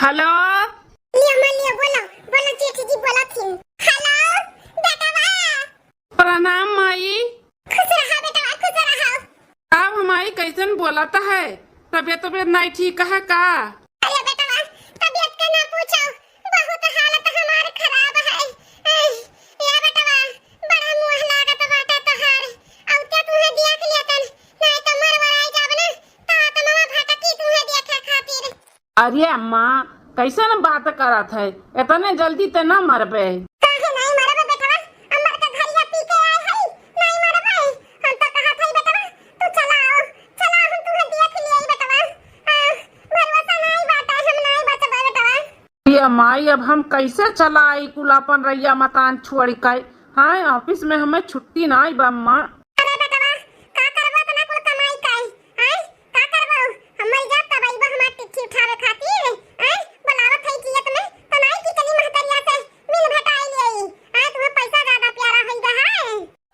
Hello. लिया मान लिया, बोलो बोलो जेठी जी बोला थी। हेलो बेटा, प्रणाम माई। खुश रहा बेटा, खुश रहा। अब हमारी कैसन बोलाता है? तबियत तबियत नहीं ठीक है का? अरे बेटा तबियत का ना पूछो, बहुत हालत हमार खराब है। या बेटा बड़ा मुंह लागत बाटे तोहार। औते तुम्हें देख लिया तन, नहीं तो मर वराई जाब ना, ता ममा भटकी तुम्हें देखे खातिर। अरे अम्मा कैसन बात करत है? इतने जल्दी तो न मरबे। काहे नहीं मरबे बेटा, अमर का घरिया पी के आए है, नहीं मरबे। हम तो कहत है बेटा तू चलाओ चला, हम तुम्हें देख लिए बेटा। भरोसा नहीं बाटा, हम नहीं बचबे बेटा। ये माई अब हम कैसे चलाई कुलापन रैया मकान छोड़ के? हाँ ऑफिस में हमें छुट्टी नहीं बा अम्मा। अरे बेटा का करबो तना कुल कमाई काई? हैं का करबो? हम मर जात तब आइबो हमार चिट्ठी उठावे खातिर। हैं बुलावत है जियत में तो नहीं कि चली महतरिया से मिल भटाई लेई। हैं तुम्हें पैसा ज्यादा प्यारा होई है।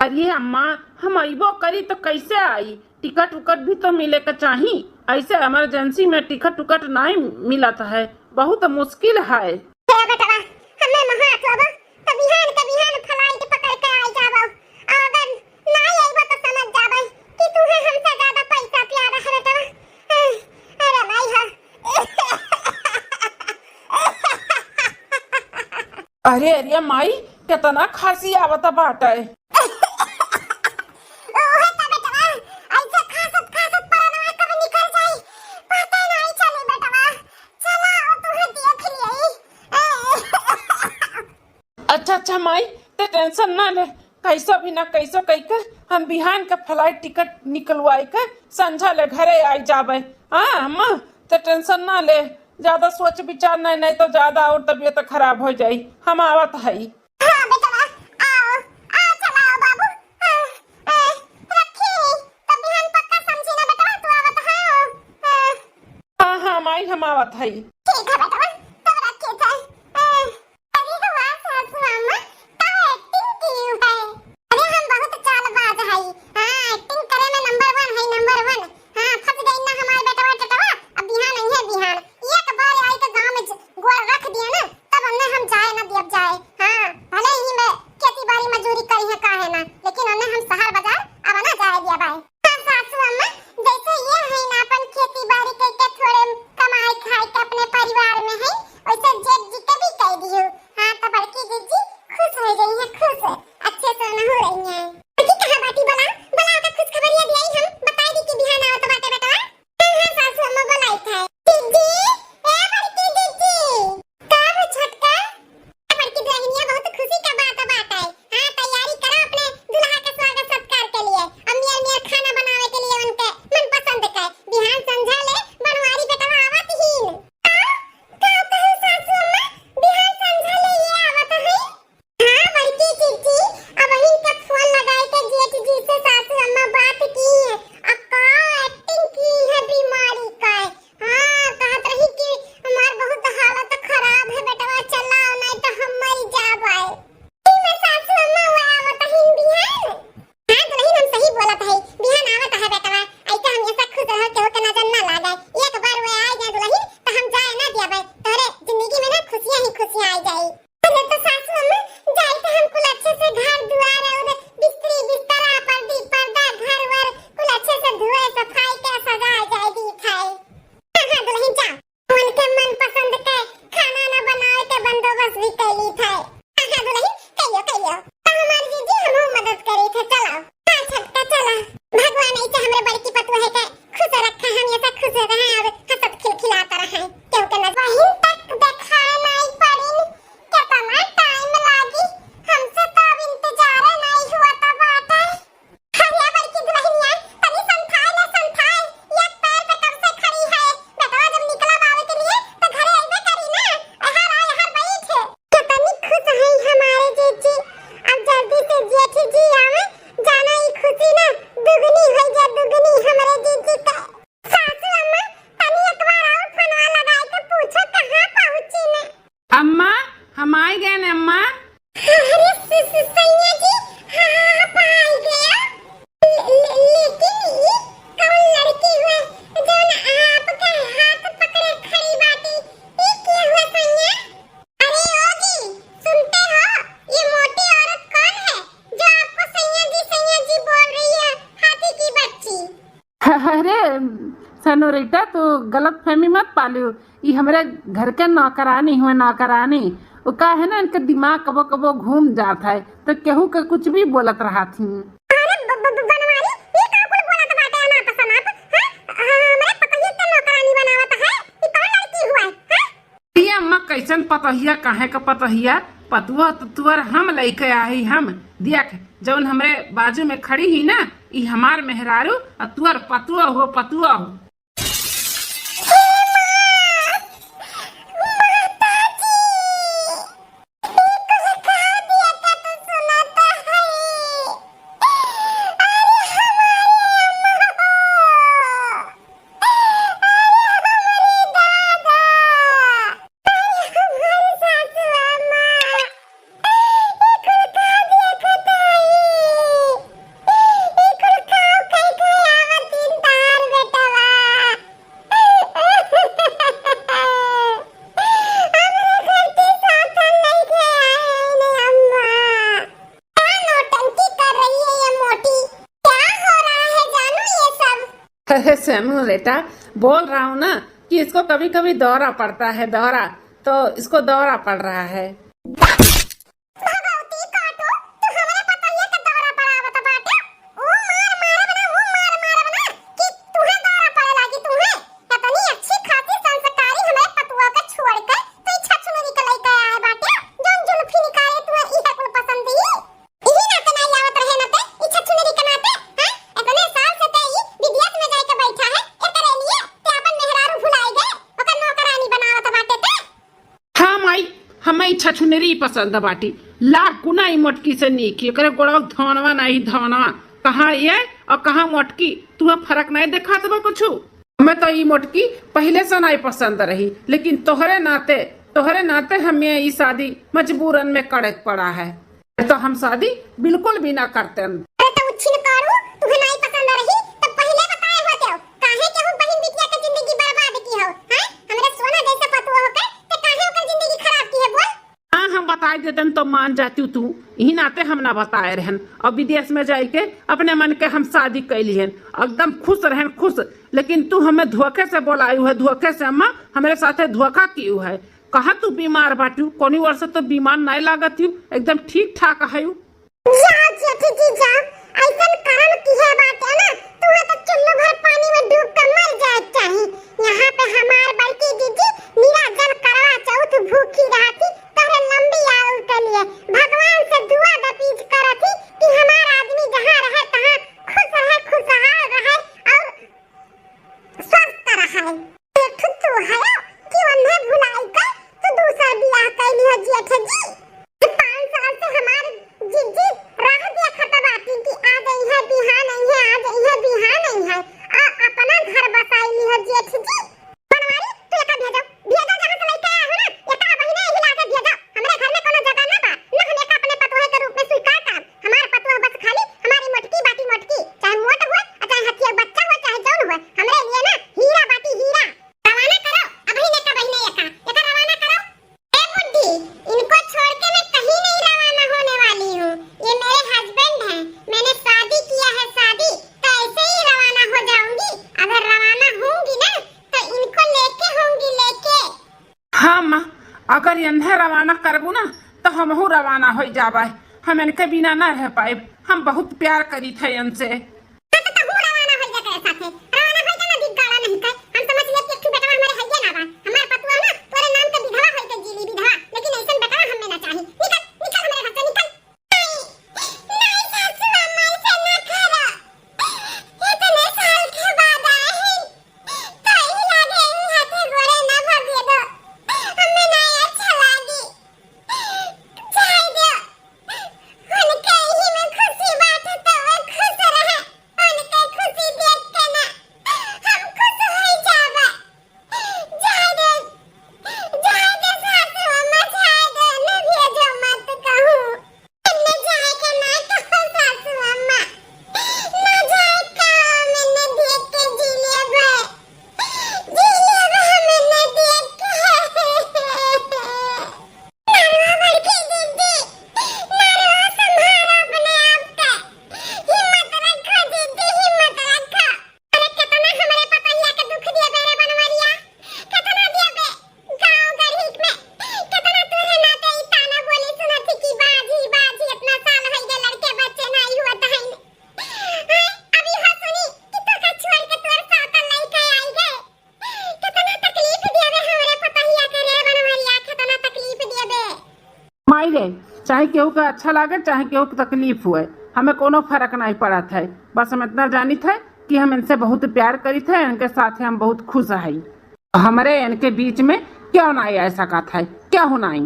अरे अम्मा हम अइबो करी तो कैसे आई? टिकट उकट भी तो मिले के चाही। ऐसे इमरजेंसी में टिकट उकट नहीं मिलत है, बहुत मुश्किल है। हे बेटा हमें महात होबो तो बिहान के बिहान फ्लाइट पकड़ के आई जाबो। अगर नहीं आइबो तो समझ जाबो कि तुम्हें हमसे ज्यादा पैसा प्यारा है बेटा। अरे भाई अरे अरे माई कितना खांसी आवता बाटे। ओहे तो बेटा ऐसे खासत खासत परनवा कब निकल जाई पता नहीं चले बेटा। चला तुम्हें देख लिये। अच्छा अच्छा माई ते टेंशन ना ले, कैसो भी ना कैसो कह के हम बिहान का फ्लाइट टिकट निकलवाई के संझा ले घरे आई जाबे। हाँ अम्मा ते टेंशन ना ले, ज्यादा सोच विचार नहीं तो ज्यादा और तबीयत खराब हो जाई। हम आवत है। हां बेटा आओ आ चलाओ बाबू। रखी तो बिहान पक्का समझी ना बेटा, तू आवत है। हाँ हाँ माई हम आवत है। ठीक है बेटा तो रखी थे। अभी तो बात सासू अम्मा तो एक्टिंग की है। अरे हम बहुत चालबाज है। हां एक्टिंग करे में नंबर 1 है, नंबर 1। हां फंस गई ना हमारे बेटा टटवा। अब बिहान नहीं है, बिहान एक बार आई के गांव में गोड़ रख दिया ना तब हमने हम जाए ना दिया जाए। हां भले ही मैं खेती बाड़ी मजदूरी करी है काहे ना, लेकिन हमने हम शहर बाजार अब ना जाए दिया भाई। हां सासू अम्मा जैसे ये है ना अपन खेती बाड़ी करके थोड़े कमाई खाई के अपने सनोरिटा तो गलत फहमी मत पालियो। ये हमारे घर के नौकरानी हुए नौकरानी। वो का है ना, इनका दिमाग कबो कबो घूम जाता है तो केहू के कुछ भी बोलत रहा थी। अरे बनवारी ये का कुल बोलत बाटे ना पसंद आप हां हमरे पतोहिया के नौकरानी बनावत है। ये कौन लड़की हुआ है? ये अम्मा कैसन पतोहिया काहे का पतोहिया? पतुआ तो तुअर हम लेके आई हम देख जौन हमरे बाजू में खड़ी ही ना, ई हमार मेहरारू और तुअर पतुआ हो पतुआ हो। अरे सैमू बेटा, बोल रहा हूँ ना कि इसको कभी कभी दौरा पड़ता है, दौरा तो इसको दौरा पड़ रहा है। भगवती काटो तू हमरे पतोहिया के दौरा पड़ावत बाटे। ओ मार बना कि तुहे दौरा पड़े लागी तुहे। कितनी अच्छी खासी संस्कारी हमरे पतुआ के छोड़ के तू इच्छा चुनरी के लइके आए बाटे। जोन जुल्फी निकाले तू इहे कुल पसंद दी। इही नाते नहीं आवत रहे ना ते इच्छा चुनरी के नाते। हां इतने साल से ते ई विदेश में जाके बैठा है एकरे लिए ते अपन मेहरारू भुलाई गए ओकर नौकरानी बनावत बाटे ते। हाँ माई, हमें इच्छा छुनेरी पसंद बाटी। लाख गुना ही मोटकी से नीकी करे गोड़ा धनवा नहीं धनवा। कहाँ ये और कहाँ मोटकी, तुम्हें फर्क नहीं देखा तो कुछ? हमें तो ये मोटकी पहले से नहीं पसंद रही, लेकिन तोहरे नाते हमें ये शादी मजबूरन में करे पड़ा है। तो हम शादी बिल्कुल भी ना करते। अरे तो उछिन करू तुम्हें नहीं पसंद रही तो पहले बताए होते हो। काहे के हम बहन बिटिया के जिंदगी बर्बाद की हो? हैं हमरे सोना जैसा पतुआ होके ते काहे ओकर जिंदगी खराब की है बोल? हाँ हम बता देते तो मान जाती तू, यही नाते हम ना बताए रहन। और विदेश में जाके अपने मन के हम शादी कैली हन, एकदम खुश रहन खुश। लेकिन तू हमें धोखे से बोलाई है, धोखे से अम्मा हमारे साथे धोखा की है। कहा तू बीमार बाटू, कोनी वर्ष तो बीमार नहीं लागत हूँ, एकदम ठीक ठाक है। जा जेठी जी जा, ऐसन कर्म की है बात है ना, तुम्हें तो चुल्लू भर पानी में डूब कर मर जाए चाहिए। यहाँ पे हमार बड़की दीदी निराजन करवा चौथ भूखी रहती तोरे लंबी आयु के लिए भगवान से दुआ दपीज करती कि हमार आदमी जहाँ रहे तहाँ खुश रहे, खुशहाल रहे और स्वस्थ रहे। एक तो है कि उन्हें भुलाई कर तो दूसरा बियाह कैली हो जेठ जी। 5 साल से हमारे जिद्दी राह देखत बाटी कि आ गई है बिहान नहीं है, आ गई है बिहान नहीं है और अपना घर बसाई हो जेठ जी। बनवारी तू एका भेजो जहां से लेके आया हो ना, एका बहिने ही लाके भेजो। हमरे घर में कोनो जगह ना बा ना हम एका अपने पतोहे के रूप में स्वीकार करब। हमार पतोह बस खाली हमारी मोटकी बाटी मोटकी, चाहे मोट हो चाहे हथिया बच्चा हो चाहे जौन हो, हमरे लिए ना हीरा बाटी हीरा। रवाना करो अभी ने का बहिने एका रवाना करो। ए बुड्ढी इनको छोड़ के मैं कहीं नहीं रवाना होने वाली हूँ। ये मेरे हस्बैंड हैं, मैंने शादी किया है, शादी तो ऐसे ही रवाना हो जाऊंगी। अगर रवाना होंगी ना तो इनको लेके होंगी लेके। हाँ माँ, अगर इन्हें रवाना करबू ना तो हमहू रवाना हो जाबे। हम इनके बिना ना रह पाए, हम बहुत प्यार करी थे इनसे। तो हूँ रवाना हो जा करे साथे, रवाना हो जा ना दिगाड़ा नहीं कर। हम समझ ले कि एक बेटा हमारे हइये ना बा, हमार पतुआ ना तोरे नाम के विधवा होई के जीली विधवा, लेकिन ऐसन बेटा हमें ना चाहिए। निकल निकल हमारे घर से निकल। नहीं सासू अम्मा ऐसे ना करो, इतने साल के बाद आए हैं तो ही लागे इन हाथे गोड़े ना भगे दो, हमें नहीं अच्छा लागी। चाहे दो उनके ही में खुशी बात है तो वो खुश रहे। चाहे केहू का अच्छा लागे चाहे केहू के तकलीफ हुए, हमें कोनो फर्क नहीं पड़ा था। बस हम इतना जानी थे कि हम इनसे बहुत प्यार करी थे, इनके साथ हम बहुत खुश है। हमारे इनके बीच में क्यों ना ऐसा का था, क्या होना ही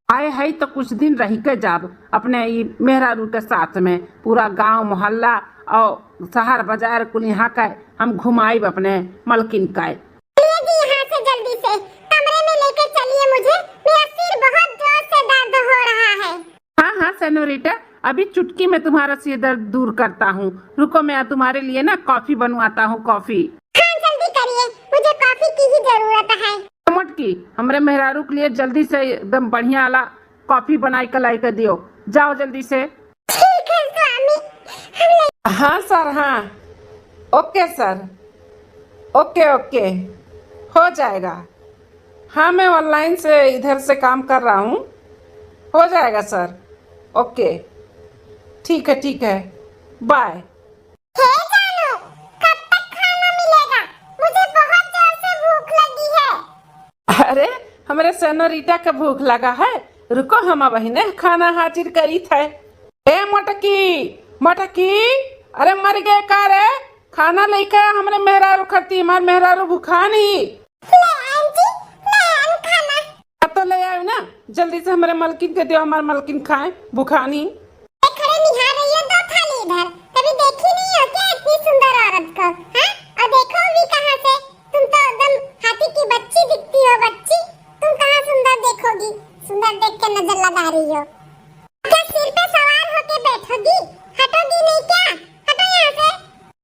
आए है तो कुछ दिन रह के जाब अपने मेहरारू के साथ में, पूरा गांव मोहल्ला और शहर बाजार कुल यहाँ का हम घुमाई अपने मलकिन का। यहाँ से जल्दी से कमरे में लेकर चलिए मुझे, मेरा सिर बहुत जोर से दर्द हो रहा है। हाँ हाँ सेनोरिटा, अभी चुटकी में तुम्हारा सिर दर्द दूर करता हूँ। रुको मैं तुम्हारे लिए ना कॉफी बनवाता हूँ। कॉफी हाँ जल्दी करिए, मुझे कॉफी की ही जरूरत है। मटकी हमरे मेहरारू के लिए जल्दी से एकदम बढ़िया वाला कॉफी बनाई के लाई के दियो, जाओ जल्दी से। ठीक है स्वामी। हाँ सर, हाँ ओके सर, ओके ओके हो जाएगा। हाँ मैं ऑनलाइन से इधर से काम कर रहा हूँ, हो जाएगा सर। ओके ठीक है, बाय। हे जानू, कब तक खाना मिलेगा? मुझे बहुत जोर से भूख लगी है। अरे हमारे सेनोरिटा के भूख लगा है, रुको हम बहिने खाना हाजिर करी थे। ए मटकी, अरे मर गए का रे, खाना लेके हमरे मेहरारू खरती, हमार मेहरारू भूखा नहीं। ले आंटी, ले आन खाना। अब तो ले आयो ना, जल्दी से हमारे मलकिन के दियो, हमारे मलकिन खाए भूखा नहीं। खड़े निहार रही हो दो थाली इधर, कभी देखी नहीं हो क्या इतनी सुंदर औरत को? हाँ, और देखो भी कहाँ से, तुम तो एकदम हाथी की बच्ची दिखती हो। बच्ची तुम कहाँ सुंदर देखोगी, सुंदर देख के नजर लगा रही हो। क्या सिर पे सवार होके बैठोगी, हटोगी नहीं क्या? हटो यहाँ से।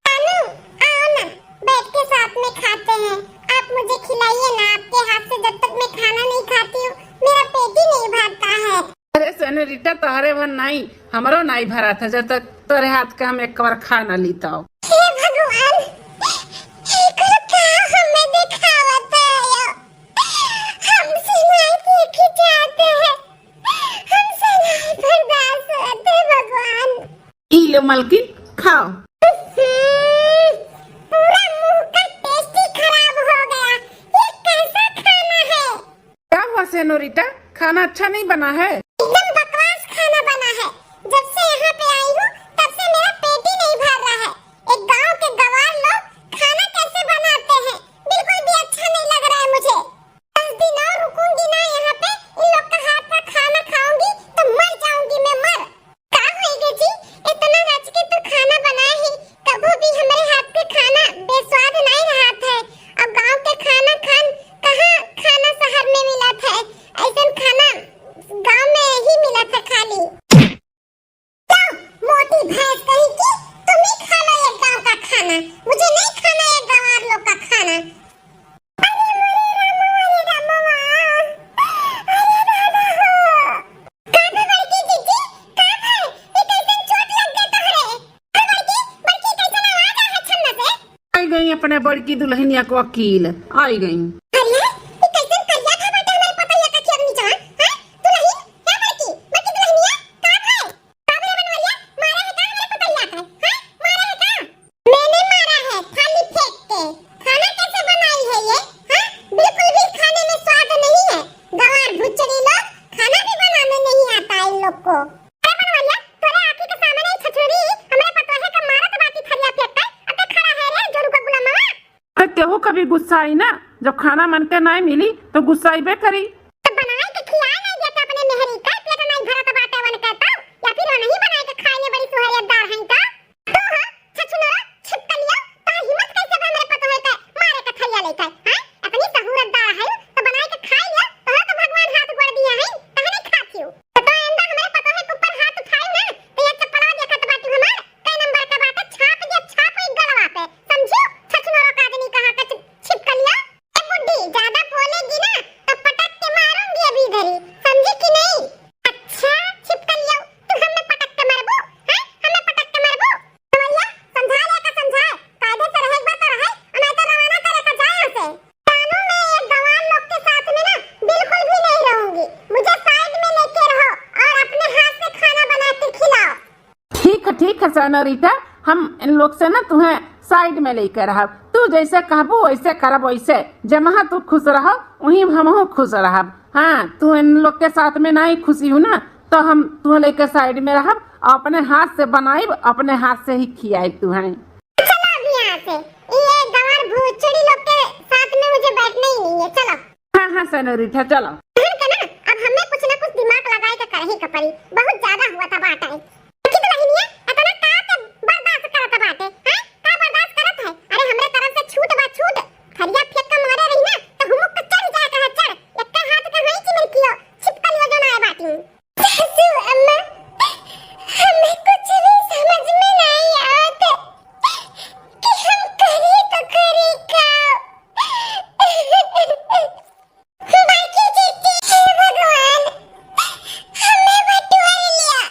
जानू आओ ना, बैठ के साथ में खाते हैं। आप मुझे खिलाइए ना, आपके हाथ से जब तक मैं खाना नहीं खाती हूँ मेरा पेट ही नहीं भरता है। अरे सेनोरिटा तोहरे भर नहीं, हमारो नहीं भरा था जब तक तोरे हाथ का हम एक बार खा न लीता हो। हे भगवान, एकरो क्या हमें दिखावत है? हमसे नहीं देखी जाते हैं, हमसे नहीं बर्दाश्त होते भगवान। ई लो मलकिन खाओ। पूरा मुंह का टेस्ट ही खराब हो गया। ये कैसा खाना है? क्या हुआ सेनोरिटा, खाना अच्छा नहीं बना है? एकदम बकवास खाना बना है। जब से यहाँ पे आई हूँ तब से मेरा पेट ही नहीं भर रहा है। एक गांव के गवार लोग खाना कैसे बनाते हैं, बिल्कुल भी अच्छा नहीं लग रहा है मुझे। 10 दिन और रुकूंगी ना यहाँ पे, इन लोग का हाथ का खाना खाऊंगी तो मर जाऊंगी मैं, मर। क्या होएगा जी, इतना रच के तो खाना बनाए ही, कभी भी हमारे हाथ के खाना बेस्वाद नहीं रहा था। अब गांव के खाना कहाँ खाना शहर में मिला था, ऐसा खाना गांव में ही मिला था खाली। लो मोटी भैंस कहीं की, तुम ही खा लो ये गांव का खाना, मुझे नहीं खाना ये गंवार लोग का खाना। अरे मोरे रामा, अरे दादा हो। कहाँ पे बड़की जीजी, कहाँ पे? ये कैसे चोट लग गई तोहरे? अरे बड़की कैसे आवाज आ है छन्ना से? आई गई अपने बड़की दुल्हनिया को वकील आई गई। अरे ये कैसे करिया था बेटा हमारे पतैया का खेत नीचा? हां दुल्हन, क्या बड़की दुल्हनिया कहां है? काबरे बनवैया मारा है का हमारे पतैया का? हां मारा है का? मैंने मारा है थाली फेंक के। खाना कैसे बनाई है ये? हां बिल्कुल भी खाने में स्वाद नहीं है। गंवार भुचड़ी लोग खाना भी बनाने नहीं आता इन लोग को। अरे बनवैया तोरे आंखी के सामने ही छछोरी हमारे पतोहे का मारत बाती थरिया फेंक के अबे खड़ा है रे जोरू का गुलामवा। अरे केहू कभी गुस्सा आई ना, जब खाना मन के नहीं मिली तो गुस्सा आइबे करी। बनाए के खिलाए नहीं देता अपने मेहरी का, पेट नहीं भरा तो बाटे वन कहता, या फिर वो नहीं बनाए के खाए बड़ी सुहरियतदार हैं का? तो हां छछुनरा छिपकलिया, ता हिम्मत कैसे हमरे पतोहे पे मारे का थैया लेके? हां अपनी सहूरतदार है तो बनाए के खाई ले, तो भगवान हाथ गोड़ दिया है, कहे नहीं खाती हूं। तो इंदा हमरे पतोहे के ऊपर हाथ उठाई ना तो ये चप्पला देखत बाटी हमार कई नंबर का बाटे, छाप दे छाप एक गलवा पे, समझियो? छछुनरा का आदमी कहा का छिपकलिया। ए बुड्ढी ज्यादा बोलेगी ना तो पटक के मारूंगी अभी इधर ही, समझी कि नहीं? अच्छा छिपकलिया तू हमें पटक के मारबो? हैं हमें पटक के मारबो? भैया समझा ले का समझाए, कायदे से रहे बात रहे, और नहीं तो रवाना करे का जाए यहाँ से। कानून में ये गवार लोग के साथ में ना बिल्कुल भी नहीं रहूंगी, मुझे साइड में लेके रहो और अपने हाथ से खाना बना के खिलाओ। ठीक है सेनोरिटा, हम इन लोग से ना तुम्हें साइड में लेकर रह, तू जैसे कहबो वैसे करब, वैसे जहाँ तू खुश रहो वहीं हमहू खुश रहब। हाँ तू इन लोग के साथ में नहीं खुशी हूँ ना तो हम तुह लेकर साइड में रहब, अपने हाथ से बनाई, अपने हाथ से ही खियाई तुहें। चलो अभी यहाँ से, ये गंवार भूचड़ी लोग के साथ में मुझे बैठना ही नहीं है, चलो। हाँ हाँ सेनोरिटा चलो। बहन का ना, अब हमें कुछ ना कुछ दिमाग लगाए के करही का पड़ी, बहुत ज्यादा हुआ था बाटा है। कित लगी नहीं है, इतना का के बर्दाश्त करत बाटे, हैं? का बर्दाश्त करत है? अरे हमरे तरफ से छूट बा छूट, खरिया फेंक के मारे रही ना, तो हुमुक के चढ़ जाए कहा चढ़, एक्का हाथ का हई की मिलकियो, छिपकल यो जो ना है बाटी। सासू अम्मा, हमें कुछ भी समझ में नहीं आता कि हम करे तो करे क्या। बाकी जीती है भगवान, हमें बटोर लिया।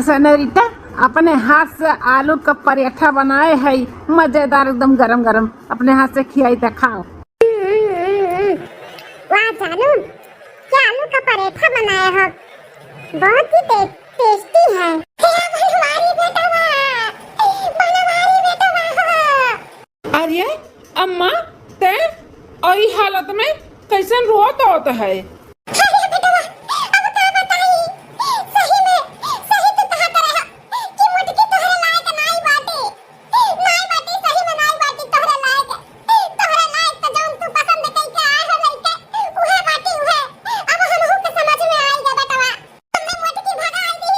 सनरिता अपने हाथ से आलू का पराठा बनाए है, मजेदार एकदम गरम गरम। अपने हाथ से खिलाई तो खाओ। वाह जानू, क्या आलू का पराठा बनाया हो, बहुत ही टेस्टी है। बनवारी बेटा वाह। अरे अम्मा, ते और हालत में कैसन रोत होता है? अरे बेटा वाह, अब क्या बताई, सही में सही तो कहा करे कि मुटकी तोहरे लायक नाई बाटे, सही में नाई बाटी तोहरे लायक तो जौन तू पसंद कई के आए हो लइके उहे बाटी उहे। अब हमहू के समझ में आई गे बेटा वाह, हमने मुटकी भगाई दी,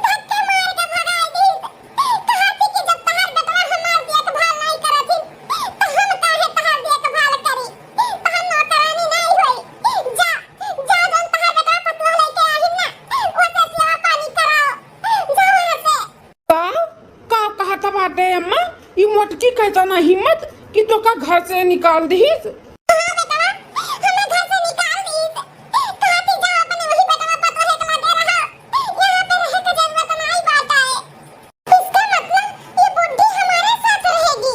धक्के मार के भगाई दी, कहती कि जब तहार बेटवा हमार देखभाल नहीं करथिन तो हम काहे तहार देखभाल करी, तहार नौकरानी नहीं होई। जा जा जौन तहार बेटवा पतुआ लेके आहिन ना ओसे सेवा पानी कराओ, जा वहां से। का कहा था बाटे अम्मा? ये मोटकी कहता ना हिम्मत कि तो का घर से निकाल दी। हाँ बेटवा, हमें घर से निकाल दी, कहती जा अपने वही बेटवा पतुआ के लगे रहो, यहाँ पे रहे के जरूरत नहीं बाटा है। इसका मतलब ये बुड्ढी हमारे साथ रहेगी।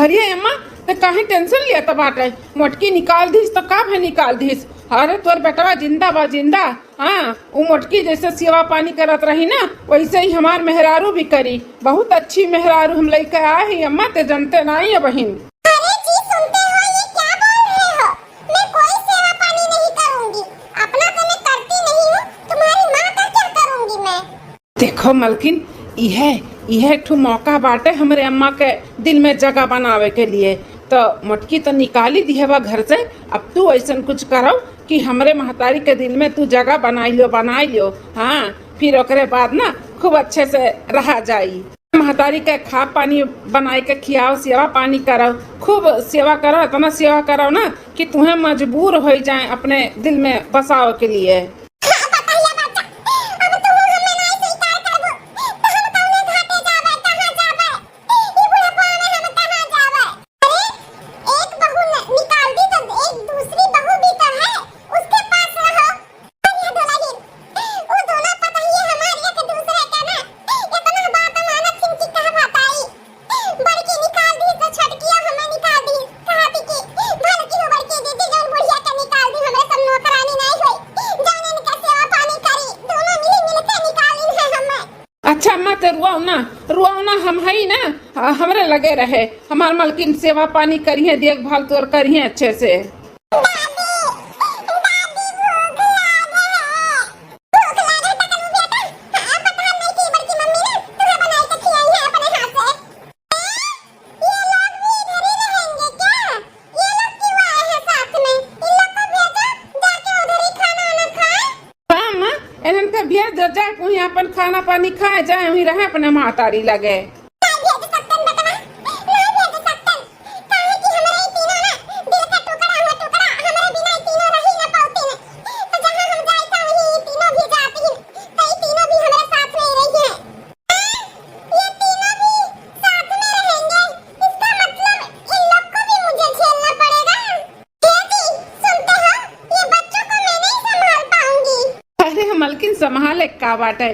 अरे अम्मा, तो काहे टेंशन लिया था बाटे? मोटकी निकाल दीस तो का भाई निकाल दीस? अरे तोर बेटवा जिंदा बा जिंदा। हाँ, वो मोटकी जैसे सेवा पानी करत रही ना वैसे ही हमार मेहरारू भी करी। बहुत अच्छी मेहरारू हम लेके आए हैं अम्मा, ते जानते नहीं है बहन। अरे जी सुनते हो, ये क्या बोल रहे हो? मैं कोई सेवा पानी नहीं करूंगी, अपना तो मैं करती नहीं हूँ, तुम्हारी माँ का क्या करूंगी मैं? देखो मलकिन, यह ठू मौका बाटे हमरे अम्मा के दिल में जगह बनावे के लिए। तो मोटकी तो निकाली दी है वह घर से, अब तू ऐसा कुछ करो कि हमरे महतारी के दिल में तू जगह बनाई लियो। हाँ, फिर ओकरे बाद ना खूब अच्छे से रहा जाई। महतारी के खा पानी बनाए के खियाओ, सेवा पानी करो, खूब सेवा करो, इतना सेवा करो ना कि तुम्हें मजबूर हो जाए अपने दिल में बसाओ के लिए। अच्छा अम्मा, तो रुआओ ना, हम है ना, हमरे लगे रहे, हमार मलकिन सेवा पानी करिए, देखभाल तोर करिए अच्छे से। वहीं अपन खाना पानी खाए जाए, वहीं रहे अपने मातारी लगे। मलकिन संभाले का बाटे,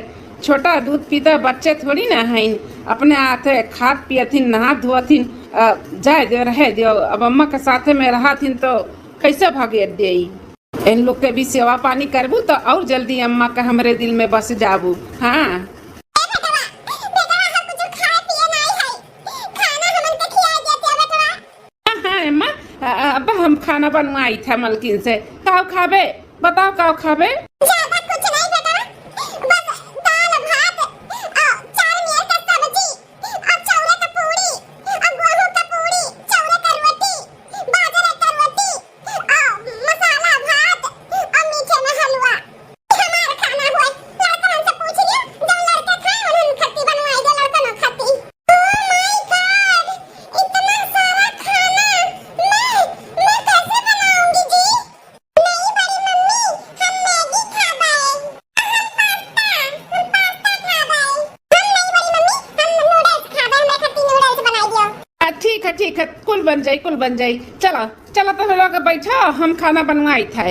छोटा दूध पीता बच्चे थोड़ी ना है, अपने हाथे खाद पियथिन, नहा धोथिन, जाए दे रहे दियो। अब अम्मा के साथे में रहाथिन तो कैसे भागे दे। इन लोग के भी सेवा पानी करबू तो और जल्दी अम्मा का हमरे दिल में बस जाबू। हाँ अम्मा, अब हम खाना बनवाई था मलकिन से। काव खाबे बताओ, काव खाबे? ठीक है, कुल बन जाई। चलो तो लोग बैठो, हम खाना बनवाई था।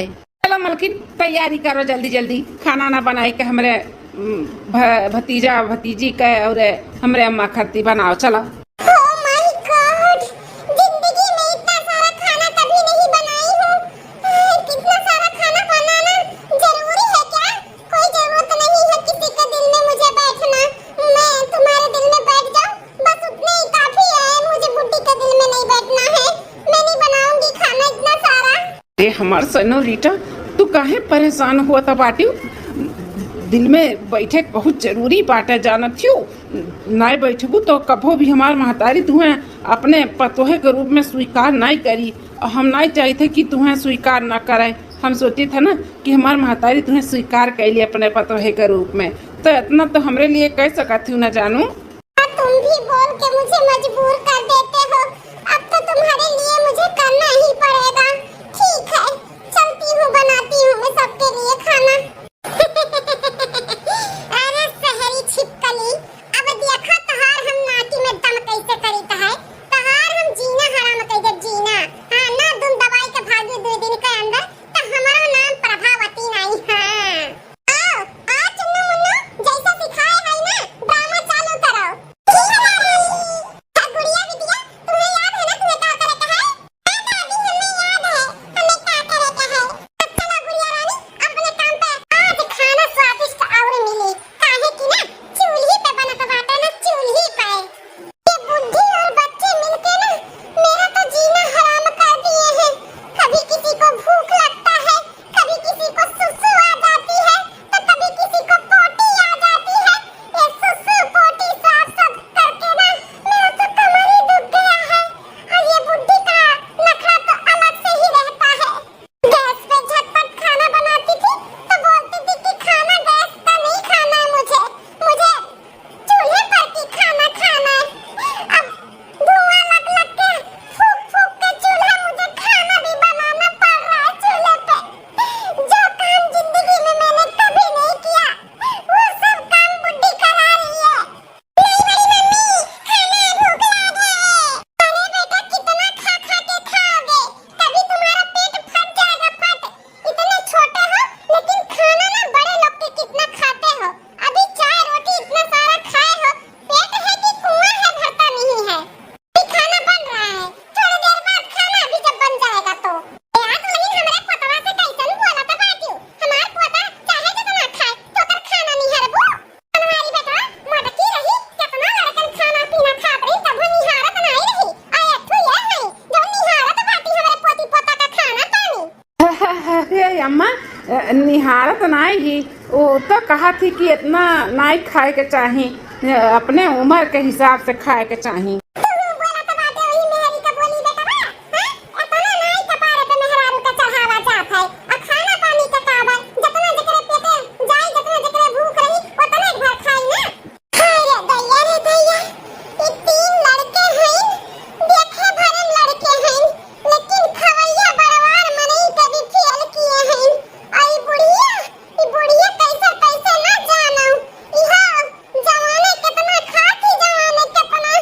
चलो मलकिन, तैयारी करो जल्दी, खाना ना बनाए के हमरे भतीजा भतीजी का और हमरे अम्मा खाती बनाओ चलो। Oh my God! जिंदगी में इतना सारा खाना कभी नहीं बनाई हूँ। कितना सारा खाना बनाना जरूरी है क्या? कोई जरूरत नहीं है किसी के दिल में मुझे बैठना। मैं तुम्हारे दिल में बैठ जाऊँ, बस उतने ही काफी है। मुझे बुड्ढी के दिल में नहीं बैठना है। मैं नहीं बनाऊंगी खाना इतना सारा। ए हमार सनो रीटा, तू काहे परेशान हुआ था बाटी? दिल में बैठे बहुत जरूरी बाटे, जानत थियो। नहीं बैठबू तो कभो भी हमार महतारी तुम्हें अपने पतोहे के रूप में स्वीकार नहीं करी, और हम नहीं चाहते कि तुम्हें स्वीकार न करे। हम सोची थे ना कि हमार महतारी तुम्हें स्वीकार कैली अपने पतोहे के रूप में, तो इतना तो हमरे लिए कह सकती हूँ, न जानू। तुम भी बोल के मुझे मजबूर कर देते हो। अब तो तुम्हारे लिए मुझे करना ही पड़ेगा। ठीक है, चलती हूँ, बनाती हूँ मैं सबके लिए खाना। अरे शहरी छिपकली, अब देखो तहार हम नाटी में दम कैसे करीत है। तहार हम जीना हराम कैसे जीना। हाँ ना, तुम दवाई के भागी 2 दिन के अंदर तो हमारा नाम प्रभावती नहीं है। आओ आ चुन्नू मुन्नू, जैसा सिखाए है ना ड्रामा चालू करो। ठीक है रानी। गुड़िया बिटिया, तुम्हें याद है ना तुम्हें क्या करे का है? दादी हमें याद है हमें क्या करे का है। चलो गुड़िया रानी, अपने काम पे। आज खाना स्वादिष्ट और मिली, काहे कि ना चूल्ही पे बनत बाटे ना, चूल्ही पे। ये बुड्ढी और बच्चे मिलके ना मेरा तो जीना हराम कर दिए हैं। कभी किसी को भूख लगता है, कभी किसी को सुसु आ जाती है, तो कभी किसी को पोटी आ जाती है। ये सुसु पोटी साफ सब करके ना मेरा तो कमर ही दुख गया है। और ये बुड्ढी का नखरा तो अलग से ही रहता है। गैस पे झटपट खाना बनाती थी तो बोलती थी कि खाना गैस का नहीं खाना है, मुझे चूल्हे पर की खाना खाना है। अब धुआं लग लग के फूक फूक के चूल्हा मुझे खाना भी बनाना पड़ रहा है चूल्हे पे। जो काम जिंदगी में मैंने कभी नहीं किया वो सब काम बुड्ढी करा रही है। नहीं बड़ी मम्मी, खाना भूख लगा है। अरे बेटा, कितना खा खा के खाओगे? कभी तुम्हारा पेट फट जाएगा, फट। इतने छोटे हो लेकिन खाना ना बड़े लोग के कितना खाते हो। अभी चाय रोटी इतना सारा खाए हो, पेट है कि कुआं है भरता नहीं है। अभी खाना बन रहा है, थोड़ी देर बाद खाना अभी जब बन जाएगा तो। यार लेकिन हमरे पोतवा से कैसन बोला था बाटियो, हमार पोता चाहे जितना खाए तो कर खाना नहीं हरबो। हमारी बेटा मटकी रही, कितना लड़कन खाना पीना खात रही, तब निहारत नहीं रही। आए ठु ये है जो निहारत बाटी हमरे पोती पोता का खाना तानी। अरे अम्मा, निहारत नहीं ही, वो तो कहा थी कि इतना नहीं खाए के चाही, अपने उम्र के हिसाब से खाए के चाही। तू बोला था बाटे वही मेहरी का बोली बेटा बा। हां, इतना नहीं कपारे पे मेहरारू का चढ़ावा जात है। और खाना पानी का काबर जितना जकरे पेटे जाई, जितना जकरे भूख रही उतना एक भर खाई ना। हाय रे दैया, ये 3 लड़के हैं, देखे भरन लड़के हैं, लेकिन खवैया बड़वार मनई के भी फेल किए हैं। आई बुढ़िया कैसे कैसे ना जानू। इहो जवाने कितना खाती, जवाने कितना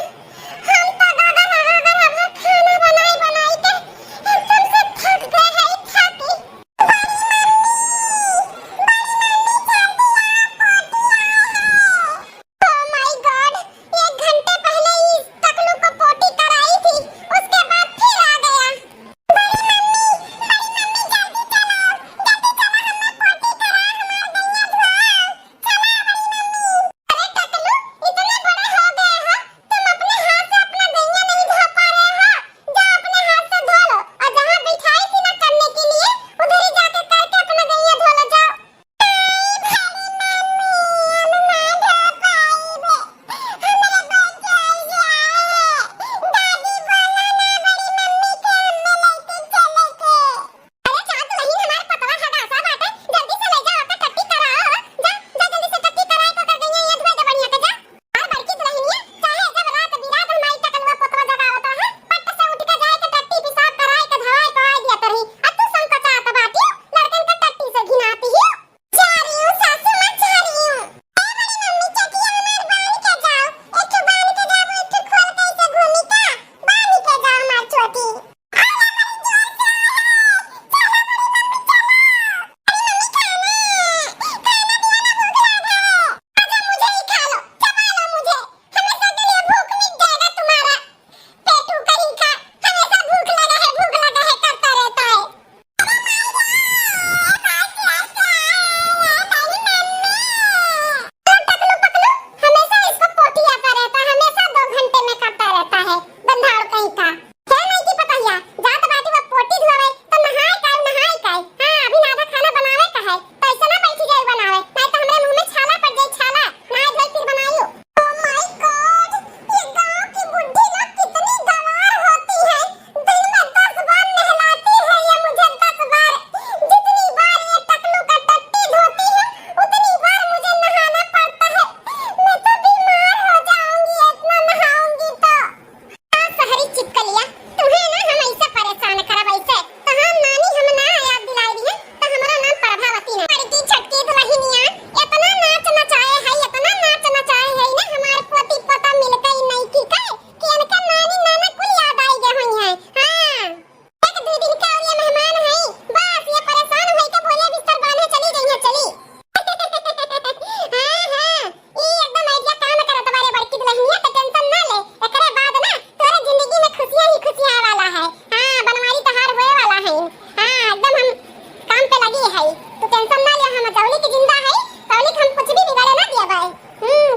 है तू टेंशन ना ले हम दौली के जिंदा है दौली हम कुछ भी बिगाड़े ना दिया भाई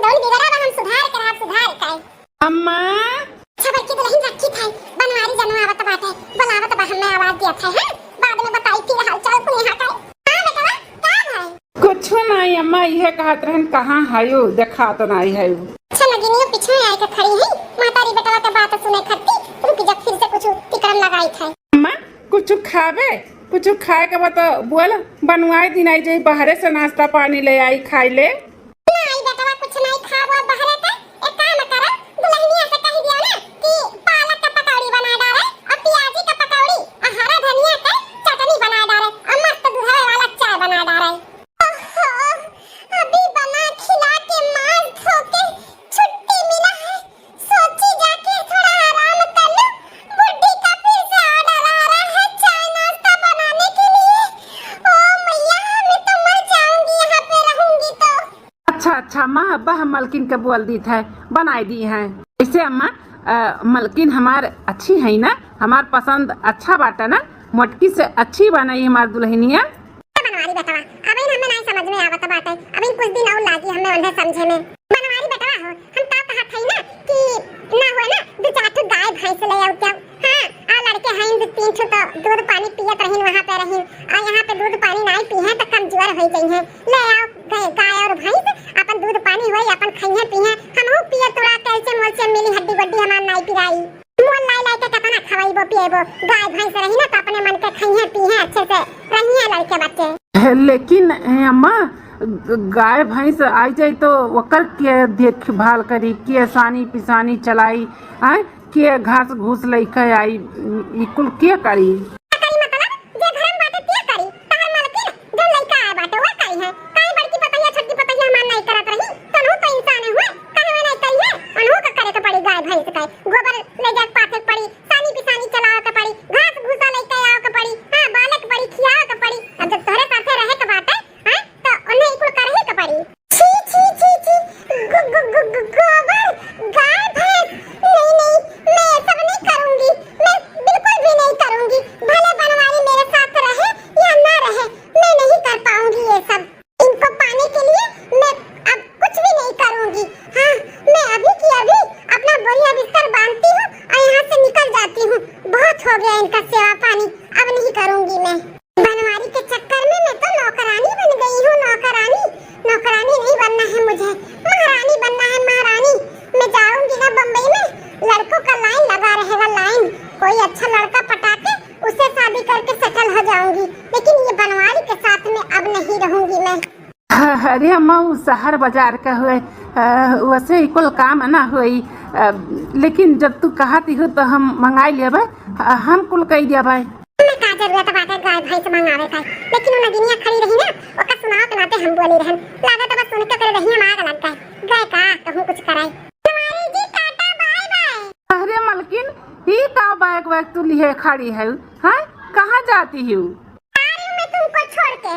दौली बिगड़ा बा हम सुधार कर अम्मा छबर की दुल्हन रखी था बनवारी जनवा आवत बाटे बुलावत बा हमें आवाज दिया था है बाद में बताई कि हाल चाल को यहाँ का हां बेटा का है कुछ नहीं अम्मा यह कहत रहन कहाँ हायो देखा तो नहीं है अच्छा नगिनियो पीछे आए के खड़ी है मातारी बेटा के बात सुने खत्ती रुक जा फिर से कुछ तिकड़म लगाई था अम्मा कुछ खावे कुछ खाए के बता बोल बनवाई दिनाई जाई बाहरे से नाश्ता पानी ले आई खाई ले नहीं बेटा कुछ नहीं खाबो बाहरे का एक काम करो दुल्हनिया से कह दियो ना कि पालक का पकौड़ी बना डाले और प्याजी का पकौड़ी और हरा धनिया का चटनी बना डाले और मस्त दूधे वाला चाय बना डाले ओहो अभी बना खिला के मार धो के छुट्टी मिला है सोची जाके थोड़ा आराम कर लूं बुड्ढी का फिर से ऑर्डर आ रहा है चाय नाश्ता बनाने के लिए ओ मैया मैं तो मर जाऊंगी यहाँ पे रहूंगी तो अच्छा अम्मा अब्बा हम मलकिन के बोल दी था बनाई दी है ऐसे अम्मा मलकिन हमार अच्छी है ना हमार पसंद अच्छा बाटा ना मोटकी से अच्छी बनाई हमार दुल्हनिया बनवारी बेटवा अब इन हमें नहीं समझ में आवत बाटे अब इन कुछ दिन और लागी हमें उन्हें समझे में बनवारी बेटवा हो हम तो कहा थई ना कि ना हुआ ना दो चार ठो गाय भैंस ले आओ क्या हां आ लड़के हैं दो तीन ठो तो दूध पानी पियत रहिन वहां पे रहिन और यहां पे दूध पानी नहीं पी है तो कमजोर हो गई है ले आओ गाय और भैंस अपन दूध पानी होई अपन खाइए पिए हमहु पिए थोड़ा कैल्शियम वैल्शियम मिली हड्डी बड्डी हमार नहीं पिराई मोल लाई लाई के कितना खवाईबो पिएबो गाय भैंस रही ना तो अपने मन के खाइए पिए अच्छे से रहिए लड़के बच्चे लेकिन अम्मा गाय भैंस आई जाए तो ओकर के देखभाल करी के सानी पिसानी चलाई आए के घास घूस लेके आई ई कुल के करी करी मतलब जे घर में बाटे ते करी तहर मालकिन जो लइका आए बाटे वो करी है काई बड़की पतैया छोटकी पतैया मान नहीं करत रही तनु तो इंसान हुए कहे नहीं करी है अनु का करे के पड़ी गाय भैंस का गोबर ले जा पाथे पड़ी सानी पिसानी चलाओ के पड़ी घास भूसा लेके आओ के पड़ी हां बालक पड़ी खियाओ के पड़ी अब जब तोरे साथे रहे के बाटे हां तो उन्हें इकुल करे के पड़ी छी गोबर गाय भैंस नहीं मैं ये सब नहीं करूंगी मैं बिल्कुल भी नहीं करूंगी भले बनवारी मेरे साथ रहे या ना रहे मैं नहीं कर पाऊंगी ये सब इनको पाने के लिए मैं अब कुछ भी नहीं करूंगी हाँ मैं अभी की अभी अपना बोरिया बिस्तर बांधती हूँ और यहाँ से निकल जाती हूँ बहुत हो गया इनका सेवा पानी अब नहीं करूंगी मैं बनवारी के चक्कर में मैं तो नौकरानी बन गई हूँ नौकरानी नहीं बनना है मुझे महारानी बनना है महारानी मैं जाऊंगी ना बम्बई में लड़कों का लाइन लगा रहेगा लाइन कोई अच्छा लड़का पटा के उससे शादी करके सेटल हो जाऊंगी लेकिन ये बनवारी के साथ में अब नहीं रहूंगी मैं अरे अम्मा वो शहर बाजार का हुए वैसे ही कुल काम ना हुई लेकिन जब तू कहती हो तो हम मंगाई लेबे हम कुल कह देबे मैं का जरूरत बाटे गाय भैंस मंगावे का लेकिन वो नगिनिया खड़ी रही ना ओका सुनाओ के नाते हम बोली रहन लागत बस सुन के करे रही मां गलत का गाय का कहूं कुछ कराई तुम्हारी जी टाटा बाय बाय अरे मलकिन ही का बैग तू लिए खड़ी है हैं कहाँ जाती हो मैं तुमको छोड़ के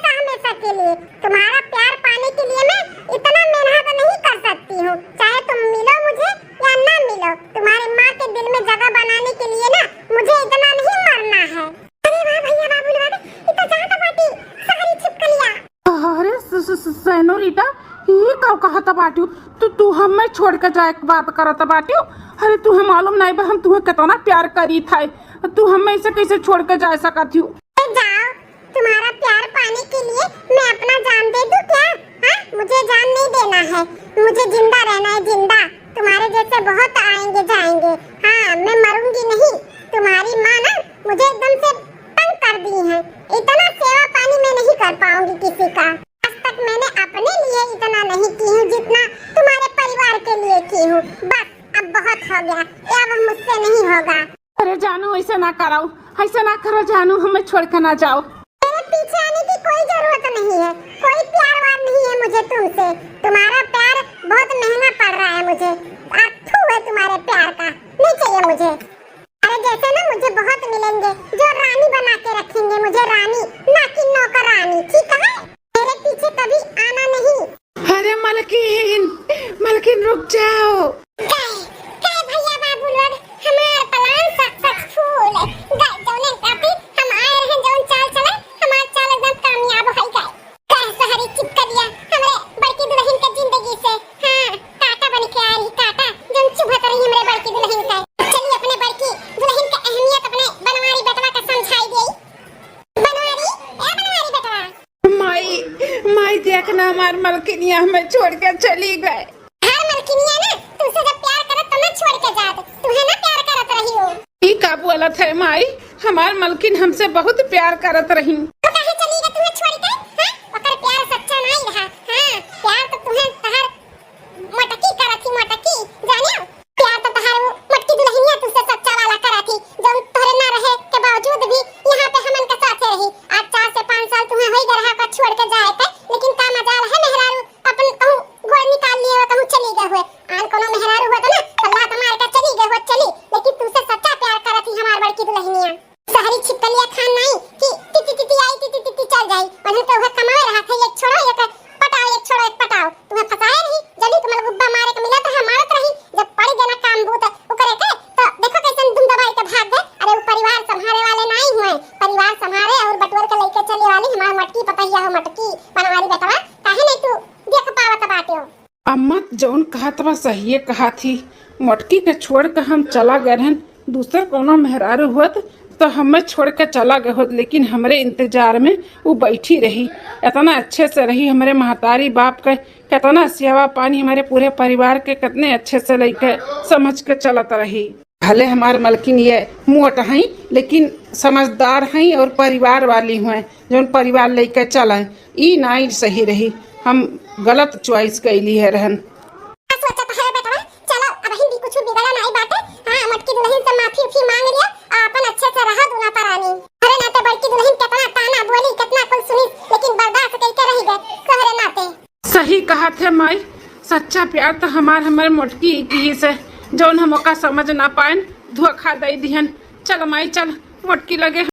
हमेशा के लिए तुम्हारा प्यार पाने के लिए मैं इतना मेहनत नहीं कर सकती हूँ चाहे तुम मिलो मुझे या ना मिलो तुम्हारी माँ के दिल में जगह बनाने के लिए ना मुझे इतना नहीं मरना है अरे वाह भैया बाबू बाबू इतना चाहता पार्टी सारी छिपकलियाँ अरे सैनोरीटा ये का कहता बाटू तू हमें छोड़ के जाए के बात करत बाटू अरे तू हम मालूम नहीं बा हम तुम्हें कितना प्यार करी था तू हमें ऐसे कैसे छोड़ के जा सकती हूँ जाओ तुम्हारा प्यार पाने के लिए मैं अपना जान दे दूं क्या हाँ मुझे जान नहीं देना है मुझे जिंदा रहना है जिंदा तुम्हारे जैसे बहुत आएंगे जाएंगे हाँ मैं मरूंगी नहीं तुम्हारी माँ ना मुझे एकदम से तंग कर दी है इतना सेवा पानी मैं नहीं कर पाऊंगी किसी का आज तक मैंने अपने लिए इतना नहीं की हूँ जितना तुम्हारे परिवार के लिए की हूँ बस अब बहुत हो गया अब मुझसे नहीं होगा अरे जानू ऐसे ना कराओ ऐसे ना करो जानू हमें छोड़ के ना जाओ मेरे पीछे आने की कोई जरूरत नहीं है कोई प्यार वार नहीं है मुझे तुमसे तुम्हारा प्यार बहुत महंगा पड़ रहा है मुझे अथू है तुम्हारे प्यार का नहीं चाहिए मुझे अरे जैसे ना मुझे बहुत मिलेंगे जो रानी बना के रखेंगे मुझे रानी ना कि नौकरानी ठीक है मेरे पीछे कभी आना नहीं अरे मलकिन रुक जाओ काय भैया बाबू लोग हमारा प्लान सक्सेसफुल है गाइस जौने काफी हम आए रहे जौन चाल चले हमारा चाल एकदम एक ना हमार मलकिनिया हमें छोड़ के चली गए। हर मलकिनिया ना तुमसे जब प्यार करत तो मत छोड़ के जात, तुम्हें ना प्यार करत रही हो। ई का बोलत है माई, हमार मलकिन हमसे बहुत प्यार करत रही। तो काहे चली गई तुम्हें छोड़ के? हां ओकर प्यार सच्चा नहीं रहा। हां प्यार तो तुम्हें तहर मटकी करत थी, मटकी जानियो। प्यार तो तहर वो मटकी दुल्हनिया तुझसे सच्चा वाला करत थी, जो तोरे ना रहे के बावजूद भी यहाँ पे हमन के साथ रही। आज 4 से 5 साल तुम्हें होई गए रहा का छोड़ के जाए पे, लेकिन का मजाल है मेहरारू अपन कहूं गोड़ निकाल लिए हो, कहूं चली गए हुए। आन कोनो मेहरारू हो तो ना अल्लाह तुम्हारे का चली गए हो चली, लेकिन तुझसे सच्चा प्यार करत थी हमार बड़की दुल्हनिया। शहरी छिपकलिया खान नहीं कि टिटी टिटी आई टिटी टिटी चल जाई, और तो वह कमाए रहा था एक छोड़ो एक पटाओ, एक छोड़ो एक पटाओ। तुम्हें फसाए रही जल्दी तुम्हें गुब्बा मारे के मिला तो हमारत रही। जब पड़ गया काम भूत वो करे के तो देखो कैसे दुम दबाई के भाग गए। अरे वो परिवार संभाले वाले नहीं हुए, परिवार संभाले और बटवर के लेके चले वाली हमार मटकी पतैया हो, मटकी बनवारी बेटवा। काहे नहीं तू देख पावत बाटे हो? अम्मा जौन कहत बा सही कहा थी, मटकी के छोड़ के हम चला गए रहन। दूसर कोनो मेहरारू होत तो हमें छोड़ के चला गए होत, लेकिन हमरे इंतजार में वो बैठी रही। इतना अच्छे से रही, हमारे महतारी बाप के कितना सेवा पानी, हमारे पूरे परिवार के कितने अच्छे से लेके समझ के चलत रही। भले हमार मलकिन ये मोट हैं लेकिन समझदार हैं और परिवार वाली हुए, जौन परिवार लेके चले। ई नहीं सही रही, हम गलत चॉइस कैली है रहन। सोचा तो है बेटवा, चलो अब हिंदी कुछ बिगड़ा नहीं बाटे। हां मटकी दुल्हन से माफी मांग लिया, अपन अच्छे से रहा दूना परानी। अरे नाते बड़की दुल्हन कितना ताना बोली, कितना कुल सुनी, लेकिन बर्दाश्त करके रह गए सहरे नाते। सही कहा थे माई, सच्चा प्यार तो हमारे मोटकी की से, जौन हम ओका समझ ना पाए धोखा दे दिहन। चल माई चल, मोटकी लगे